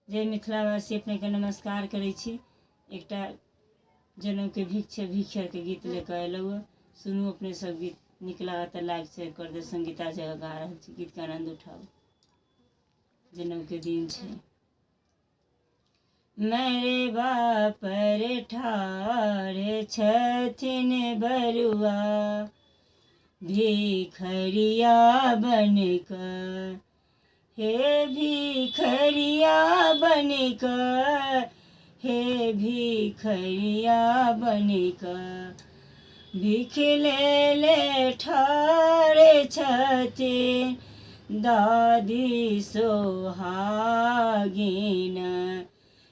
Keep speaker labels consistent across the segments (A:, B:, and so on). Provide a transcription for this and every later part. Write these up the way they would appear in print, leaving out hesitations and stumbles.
A: जय मिथिलावासी अपने के नमस्कार करै छी। एकटा जनऊ के भिक्षर के गीत लेकर अयलहुँ। सुनू अपने सब गीत नीक लागत लाइक शेयर कर दे। संगीता जगह गा रहल छी, गीत के आनंद उठाओ। जनऊ के दिन छे। मेरे बापर ठाढ़ छथिन बरुआ, भिखरिया बनकर, हे भिखरिया बनकर, हे भिखरिया बनकर, भिख ले ठाढ़ छथिन दादी सोहागिन,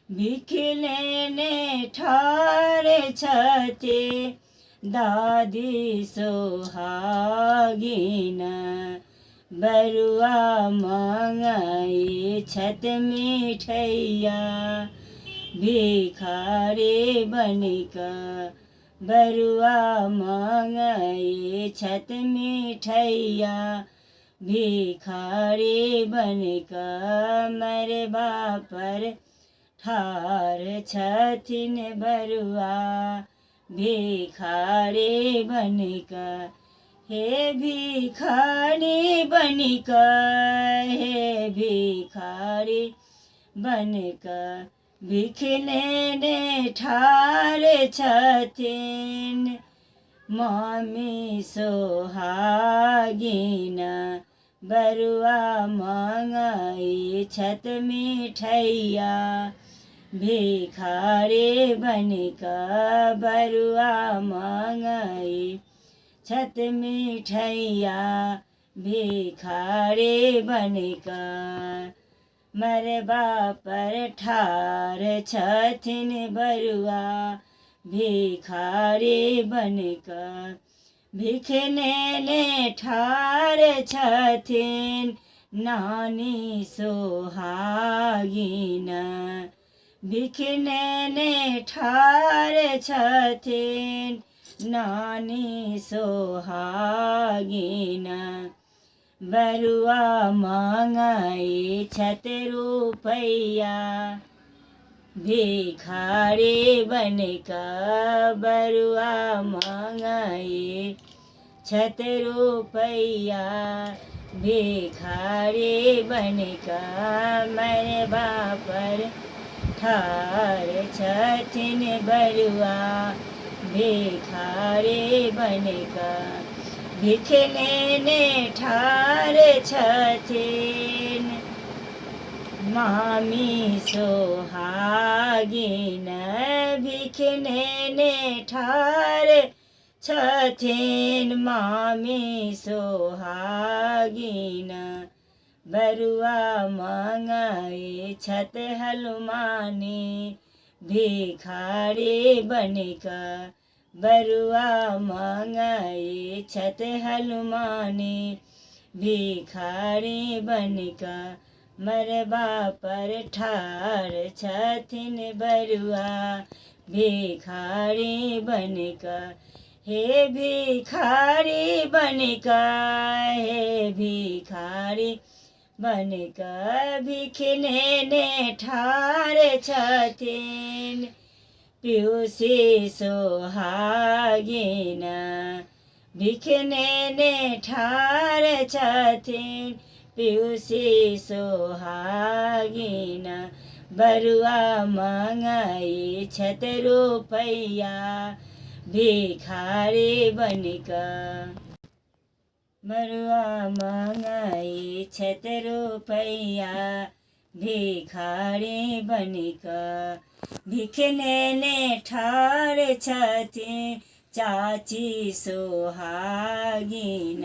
A: भिख लेने ठाढ़ छथिन दादी सोहागिन। बरुआ मांगई छत मिठैया, भिखारी बनिकर, बरुआ मांगई छत मिठैया, भिखारी बनिकर। मेरे बापर ठाढ़ छथिन बरुआ, भिखारी बनिकर, हे भिखारी बनिकर, हे भिखारी बनकर, भिख लेने ठाढ़ छथिन मामी सोहागिन। बरुआ मांगई छत मिठैया, भिखारी बनिकर, बरुआ मांगई छत मिठैया, भिखारी बनकर। मेरे बापर ठाढ़ छथिन बरुआ, भिखारी बनकर, भिख लेने ठाढ़ छथिन नानी सोहागिन, भिख लेने ठाढ़ छथिन नानी सोहागिन। बरुआ मांगई छत रुपैया, भिखारी बनकर, बरुआ मांगई छत रुपैया, भिखारी बनकर। मेरे बापर ठाढ़ छथिन बरुआ, भिखारी बनकर, भिख लेने ठाढ़ छथिन मामी सोहागिन, भिख लेने ठाढ़ छथिन मामी सोहागिन। बरुआ मांगई छत हलुमानी, भिखारी बनकर, बरुआ मांगई छत हलुमानी, भिखारी बनकर। मेरे बापर ठाढ़ छथिन बरुआ, भिखारी बनकर, हे भिखारी बनकर, हे भिखारी बनकर, भिख लेने ठाढ़ छथिन पियूसी सोहागिन, भिख लेने ठाढ़ छथिन पियूसी सोहागिन। बरुआ मांगई छत रुपैया, भिखारी बनकर, बरुआ मांगई छत रुपैया, भिखारी बनकर, भिख लेने ठाढ़ छथिन चाची सोहागिन,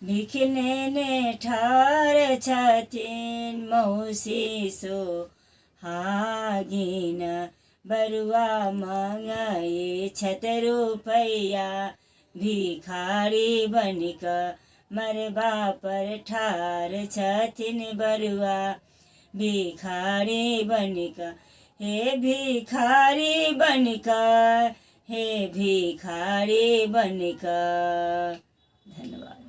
A: भिख लेने ठाढ़ छथिन मौसी सोहागिन। बरुआ मांगई छत रुपैया, भिखारी बनकर, मेरे बापर ठाढ़ छथिन बरुआ, भिखारी बनकर, हे भिखारी बनकर, हे भिखारी बनकर। धन्यवाद।